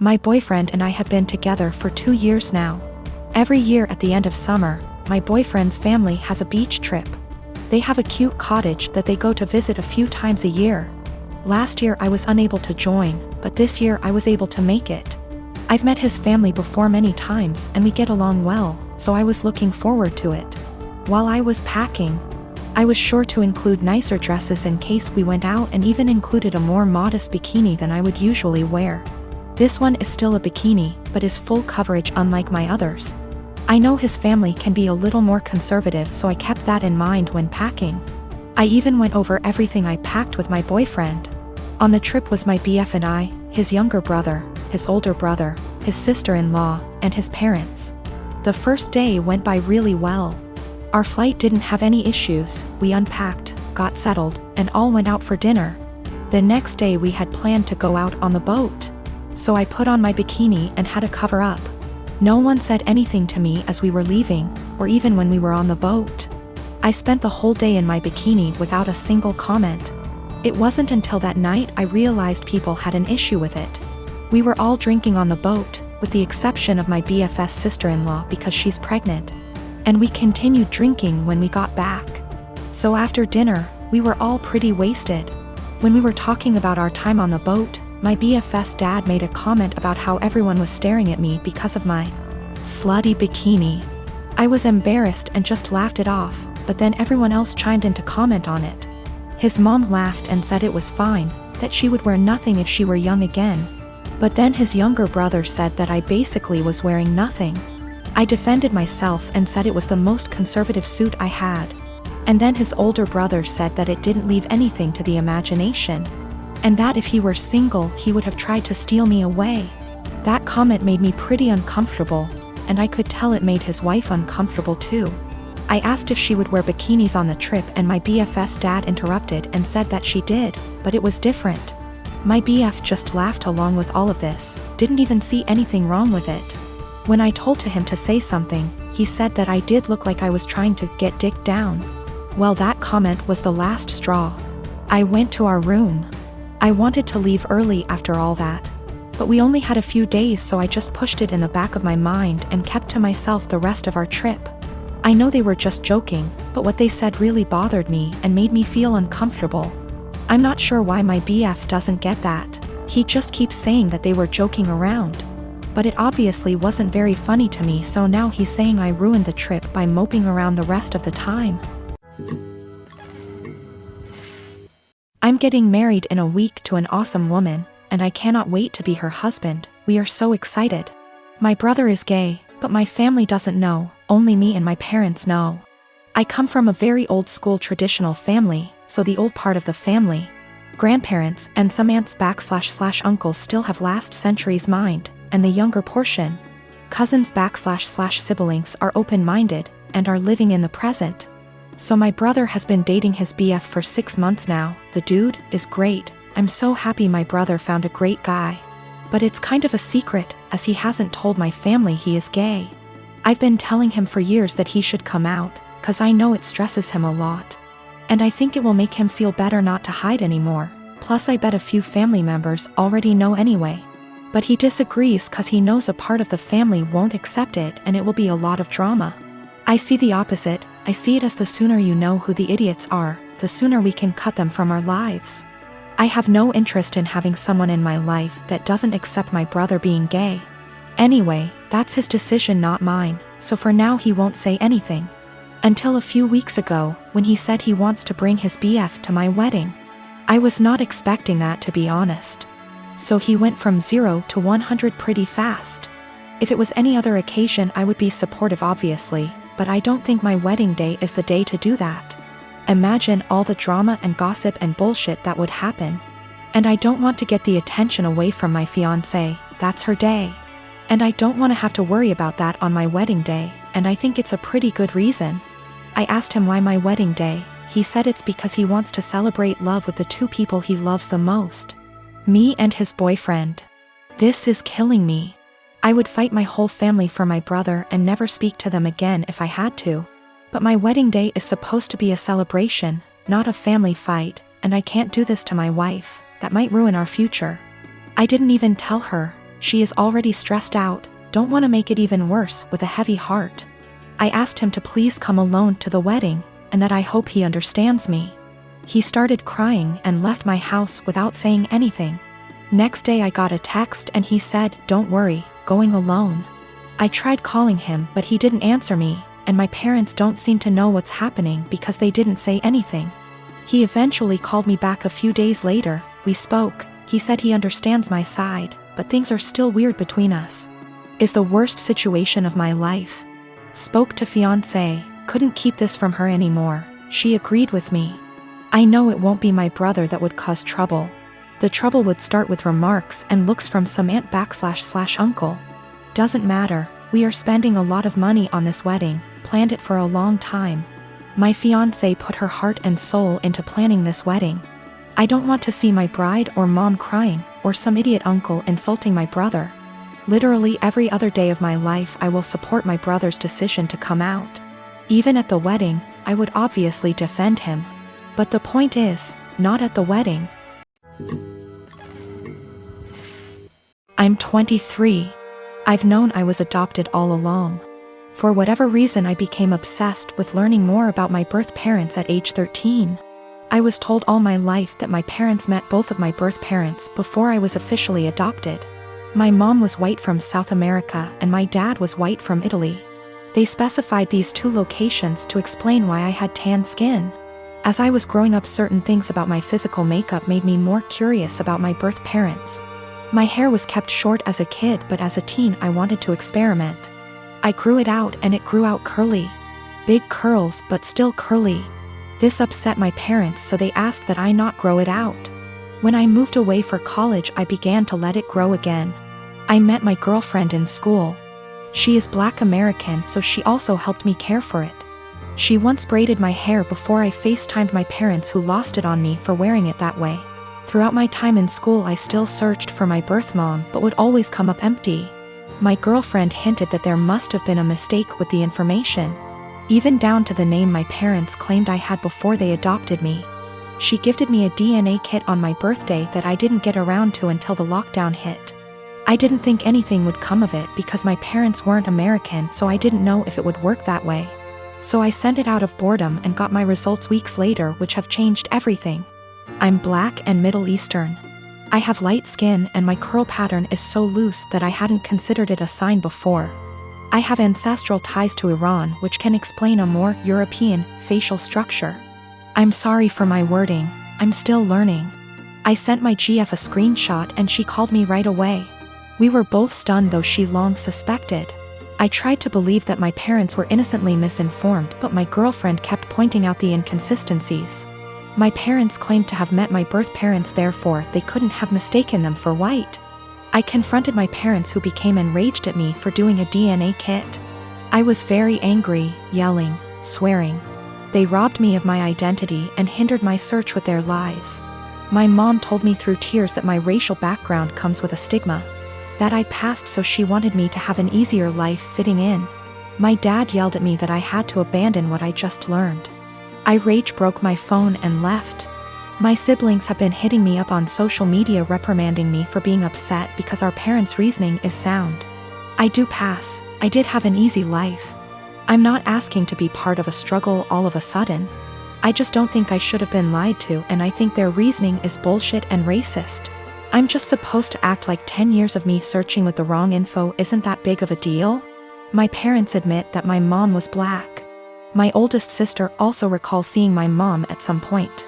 My boyfriend and I have been together for 2 years now. Every year at the end of summer, my boyfriend's family has a beach trip. They have a cute cottage that they go to visit a few times a year. Last year I was unable to join, but this year I was able to make it. I've met his family before many times and we get along well, so I was looking forward to it. While I was packing, I was sure to include nicer dresses in case we went out and even included a more modest bikini than I would usually wear. This one is still a bikini, but is full coverage unlike my others. I know his family can be a little more conservative, so I kept that in mind when packing. I even went over everything I packed with my boyfriend. On the trip was my BF and I, his younger brother, his older brother, his sister-in-law, and his parents. The first day went by really well. Our flight didn't have any issues, we unpacked, got settled, and all went out for dinner. The next day we had planned to go out on the boat. So I put on my bikini and had a cover up. No one said anything to me as we were leaving, or even when we were on the boat. I spent the whole day in my bikini without a single comment. It wasn't until that night I realized people had an issue with it. We were all drinking on the boat, with the exception of my BFS sister-in-law because she's pregnant. And we continued drinking when we got back. So after dinner, we were all pretty wasted. When we were talking about our time on the boat, my BFS dad made a comment about how everyone was staring at me because of my slutty bikini. I was embarrassed and just laughed it off, but then everyone else chimed in to comment on it. His mom laughed and said it was fine, that she would wear nothing if she were young again. But then his younger brother said that I basically was wearing nothing. I defended myself and said it was the most conservative suit I had. And then his older brother said that it didn't leave anything to the imagination. And that if he were single, he would have tried to steal me away. That comment made me pretty uncomfortable, and I could tell it made his wife uncomfortable too. I asked if she would wear bikinis on the trip and my BFS dad interrupted and said that she did, but it was different. My BF just laughed along with all of this, didn't even see anything wrong with it. When I told him to say something, he said that I did look like I was trying to get dick down. Well, that comment was the last straw. I went to our room. I wanted to leave early after all that. But we only had a few days, so I just pushed it in the back of my mind and kept to myself the rest of our trip. I know they were just joking, but what they said really bothered me and made me feel uncomfortable. I'm not sure why my BF doesn't get that. He just keeps saying that they were joking around. But it obviously wasn't very funny to me, so now he's saying I ruined the trip by moping around the rest of the time. I'm getting married in a week to an awesome woman, and I cannot wait to be her husband. We are so excited. My brother is gay, but my family doesn't know, only me and my parents know. I come from a very old school traditional family, so the old part of the family, grandparents and some aunts / uncles still have last century's mind, and the younger portion, cousins / siblings are open-minded and are living in the present. So my brother has been dating his BF for 6 months now. The dude is great. I'm so happy my brother found a great guy. But it's kind of a secret, as he hasn't told my family he is gay. I've been telling him for years that he should come out, cause I know it stresses him a lot. And I think it will make him feel better not to hide anymore. Plus I bet a few family members already know anyway. But he disagrees cause he knows a part of the family won't accept it and it will be a lot of drama. I see the opposite. I see it as the sooner you know who the idiots are, the sooner we can cut them from our lives. I have no interest in having someone in my life that doesn't accept my brother being gay. Anyway, that's his decision, not mine, so for now he won't say anything. Until a few weeks ago, when he said he wants to bring his BF to my wedding. I was not expecting that, to be honest. So he went from 0 to 100 pretty fast. If it was any other occasion I would be supportive obviously, but I don't think my wedding day is the day to do that. Imagine all the drama and gossip and bullshit that would happen. And I don't want to get the attention away from my fiancé. That's her day. And I don't want to have to worry about that on my wedding day, and I think it's a pretty good reason. I asked him why my wedding day. He said it's because he wants to celebrate love with the two people he loves the most. Me and his boyfriend. This is killing me. I would fight my whole family for my brother and never speak to them again if I had to. But my wedding day is supposed to be a celebration, not a family fight, and I can't do this to my wife. That might ruin our future. I didn't even tell her, She is already stressed out, don't want to make it even worse with a heavy heart. I asked him to please come alone to the wedding, and that I hope he understands me. He started crying and left my house without saying anything. Next day I got a text and he said, "Don't worry, going alone." I tried calling him but he didn't answer me, and my parents don't seem to know what's happening because they didn't say anything. He eventually called me back a few days later, we spoke, he said he understands my side, but things are still weird between us. Is the worst situation of my life. Spoke to fiancé, couldn't keep this from her anymore, she agreed with me. I know it won't be my brother that would cause trouble. The trouble would start with remarks and looks from some aunt/uncle. Doesn't matter, we are spending a lot of money on this wedding, planned it for a long time. My fiancé put her heart and soul into planning this wedding. I don't want to see my bride or mom crying, or some idiot uncle insulting my brother. Literally every other day of my life I will support my brother's decision to come out. Even at the wedding, I would obviously defend him. But the point is, not at the wedding. I'm 23. I've known I was adopted all along. For whatever reason I became obsessed with learning more about my birth parents at age 13. I was told all my life that my parents met both of my birth parents before I was officially adopted. My mom was white from South America and my dad was white from Italy. They specified these two locations to explain why I had tan skin. As I was growing up, certain things about my physical makeup made me more curious about my birth parents. My hair was kept short as a kid, but as a teen I wanted to experiment. I grew it out and it grew out curly. Big curls but still curly. This upset my parents, so they asked that I not grow it out. When I moved away for college I began to let it grow again. I met my girlfriend in school. She is Black American, so she also helped me care for it. She once braided my hair before I FaceTimed my parents, who lost it on me for wearing it that way. Throughout my time in school I still searched for my birth mom but would always come up empty. My girlfriend hinted that there must have been a mistake with the information. Even down to the name my parents claimed I had before they adopted me. She gifted me a DNA kit on my birthday that I didn't get around to until the lockdown hit. I didn't think anything would come of it because my parents weren't American, so I didn't know if it would work that way. So I sent it out of boredom and got my results weeks later, which have changed everything. I'm Black and Middle Eastern. I have light skin and my curl pattern is so loose that I hadn't considered it a sign before. I have ancestral ties to Iran, which can explain a more European facial structure. I'm sorry for my wording, I'm still learning. I sent my GF a screenshot and she called me right away. We were both stunned, though she long suspected. I tried to believe that my parents were innocently misinformed, but my girlfriend kept pointing out the inconsistencies. My parents claimed to have met my birth parents, therefore they couldn't have mistaken them for white. I confronted my parents, who became enraged at me for doing a DNA kit. I was very angry, yelling, swearing. They robbed me of my identity and hindered my search with their lies. My mom told me through tears that my racial background comes with a stigma. That I passed, so she wanted me to have an easier life fitting in. My dad yelled at me that I had to abandon what I just learned. I rage broke my phone and left. My siblings have been hitting me up on social media reprimanding me for being upset because our parents' reasoning is sound. I do pass, I did have an easy life. I'm not asking to be part of a struggle all of a sudden. I just don't think I should have been lied to, and I think their reasoning is bullshit and racist. I'm just supposed to act like 10 years of me searching with the wrong info isn't that big of a deal? My parents admit that my mom was Black. My oldest sister also recalls seeing my mom at some point.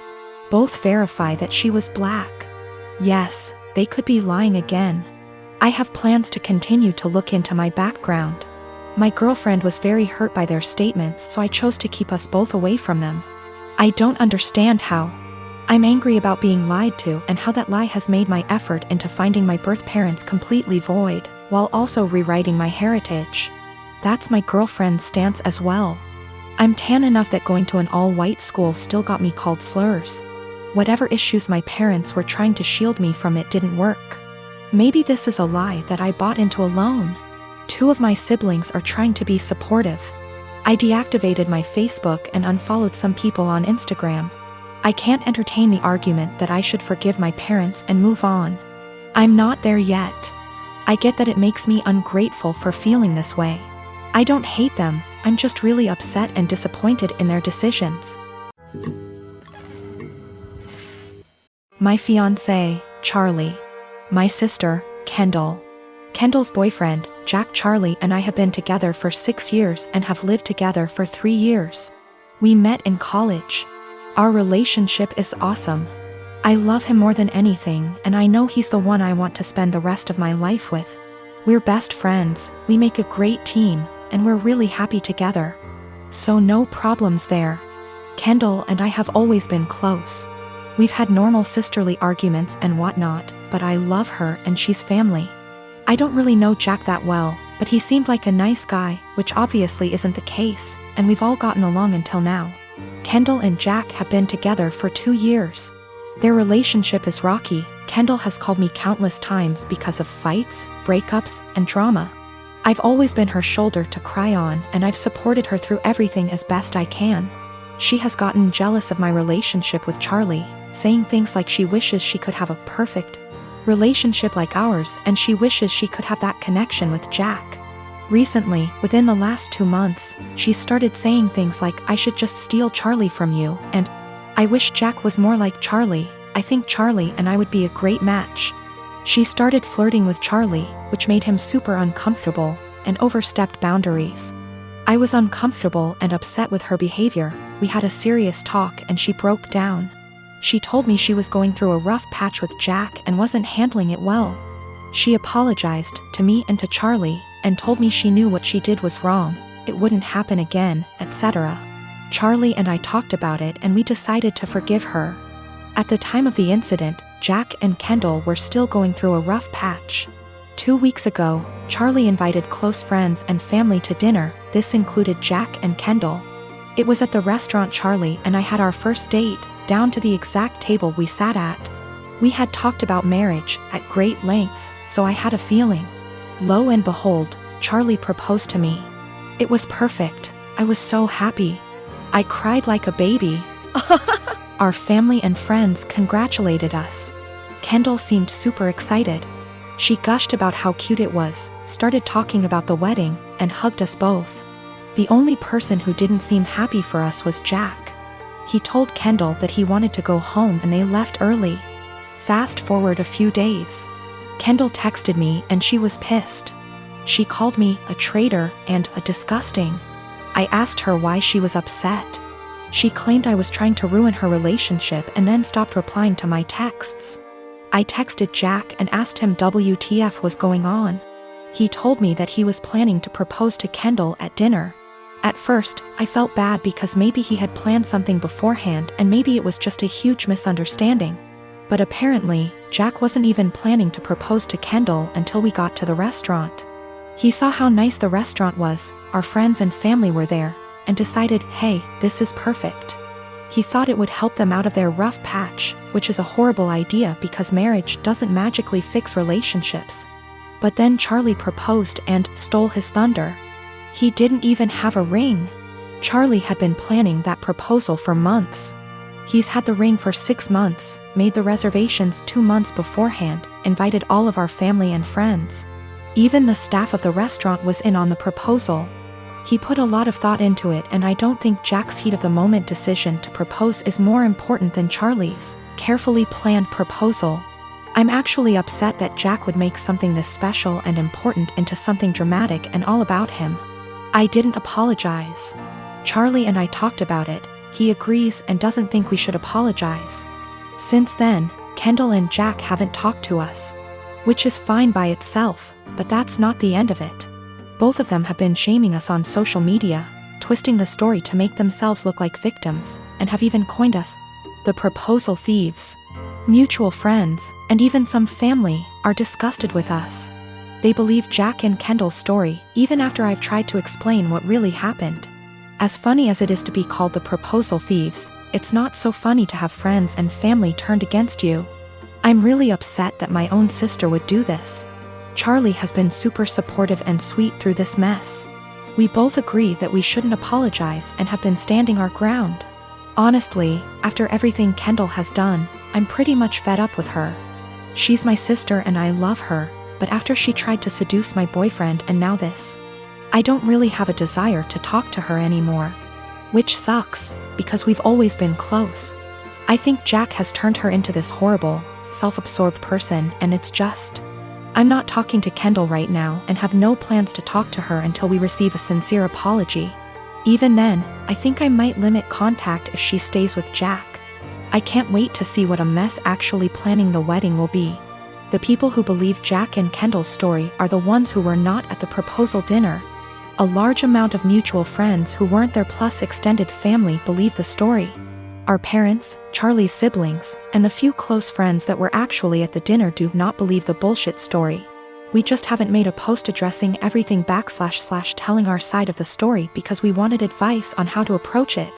Both verify that she was Black. Yes, they could be lying again. I have plans to continue to look into my background. My girlfriend was very hurt by their statements, so I chose to keep us both away from them. I don't understand how. I'm angry about being lied to and how that lie has made my effort into finding my birth parents completely void, while also rewriting my heritage. That's my girlfriend's stance as well. I'm tan enough that going to an all-white school still got me called slurs. Whatever issues my parents were trying to shield me from, it didn't work. Maybe this is a lie that I bought into alone. 2 of my siblings are trying to be supportive. I deactivated my Facebook and unfollowed some people on Instagram. I can't entertain the argument that I should forgive my parents and move on. I'm not there yet. I get that it makes me ungrateful for feeling this way. I don't hate them, I'm just really upset and disappointed in their decisions. My fiancé, Charlie. My sister, Kendall. Kendall's boyfriend, Jack. Charlie and I have been together for 6 years and have lived together for 3 years. We met in college. Our relationship is awesome. I love him more than anything, and I know he's the one I want to spend the rest of my life with. We're best friends, we make a great team, and we're really happy together. So no problems there. Kendall and I have always been close. We've had normal sisterly arguments and whatnot, but I love her and she's family. I don't really know Jack that well, but he seemed like a nice guy, which obviously isn't the case, and we've all gotten along until now. Kendall and Jack have been together for 2 years. Their relationship is rocky. Kendall has called me countless times because of fights, breakups, and drama. I've always been her shoulder to cry on, and I've supported her through everything as best I can. She has gotten jealous of my relationship with Charlie, saying things like she wishes she could have a perfect relationship like ours, and she wishes she could have that connection with Jack. Recently, within the last 2 months, she started saying things like, "I should just steal Charlie from you," and "I wish Jack was more like Charlie. I think Charlie and I would be a great match." She started flirting with Charlie, which made him super uncomfortable, and overstepped boundaries. I was uncomfortable and upset with her behavior. We had a serious talk and she broke down. She told me she was going through a rough patch with Jack and wasn't handling it well. She apologized to me and to Charlie, and told me she knew what she did was wrong, it wouldn't happen again, etc. Charlie and I talked about it and we decided to forgive her. At the time of the incident, Jack and Kendall were still going through a rough patch. 2 weeks ago, Charlie invited close friends and family to dinner. This included Jack and Kendall. It was at the restaurant Charlie and I had our first date, down to the exact table we sat at. We had talked about marriage at great length, so I had a feeling. Lo and behold, Charlie proposed to me. It was perfect. I was so happy. I cried like a baby. Our family and friends congratulated us. Kendall seemed super excited. She gushed about how cute it was, started talking about the wedding, and hugged us both. The only person who didn't seem happy for us was Jack. He told Kendall that he wanted to go home and they left early. Fast forward a few days. Kendall texted me and she was pissed. She called me a traitor and a disgusting. I asked her why she was upset. She claimed I was trying to ruin her relationship and then stopped replying to my texts. I texted Jack and asked him WTF was going on. He told me that he was planning to propose to Kendall at dinner. At first, I felt bad because maybe he had planned something beforehand and maybe it was just a huge misunderstanding. But apparently, Jack wasn't even planning to propose to Kendall until we got to the restaurant. He saw how nice the restaurant was, our friends and family were there, and decided, hey, this is perfect. He thought it would help them out of their rough patch, which is a horrible idea because marriage doesn't magically fix relationships. But then Charlie proposed and stole his thunder. He didn't even have a ring. Charlie had been planning that proposal for months. He's had the ring for 6 months, made the reservations 2 months beforehand, invited all of our family and friends. Even the staff of the restaurant was in on the proposal. He put a lot of thought into it, and I don't think Jack's heat-of-the-moment decision to propose is more important than Charlie's carefully planned proposal. I'm actually upset that Jack would make something this special and important into something dramatic and all about him. I didn't apologize. Charlie and I talked about it. He agrees and doesn't think we should apologize. Since then, Kendall and Jack haven't talked to us. Which is fine by itself, but that's not the end of it. Both of them have been shaming us on social media, twisting the story to make themselves look like victims, and have even coined us the proposal thieves. Mutual friends, and even some family, are disgusted with us. They believe Jack and Kendall's story, even after I've tried to explain what really happened. As funny as it is to be called the proposal thieves, it's not so funny to have friends and family turned against you. I'm really upset that my own sister would do this. Charlie has been super supportive and sweet through this mess. We both agree that we shouldn't apologize and have been standing our ground. Honestly, after everything Kendall has done, I'm pretty much fed up with her. She's my sister and I love her, but after she tried to seduce my boyfriend and now this. I don't really have a desire to talk to her anymore. Which sucks, because we've always been close. I think Jack has turned her into this horrible, self-absorbed person, and it's just. I'm not talking to Kendall right now and have no plans to talk to her until we receive a sincere apology. Even then, I think I might limit contact if she stays with Jack. I can't wait to see what a mess actually planning the wedding will be. The people who believe Jack and Kendall's story are the ones who were not at the proposal dinner. A large amount of mutual friends who weren't there plus extended family believe the story. Our parents, Charlie's siblings, and the few close friends that were actually at the dinner do not believe the bullshit story. We just haven't made a post addressing everything / telling our side of the story because we wanted advice on how to approach it.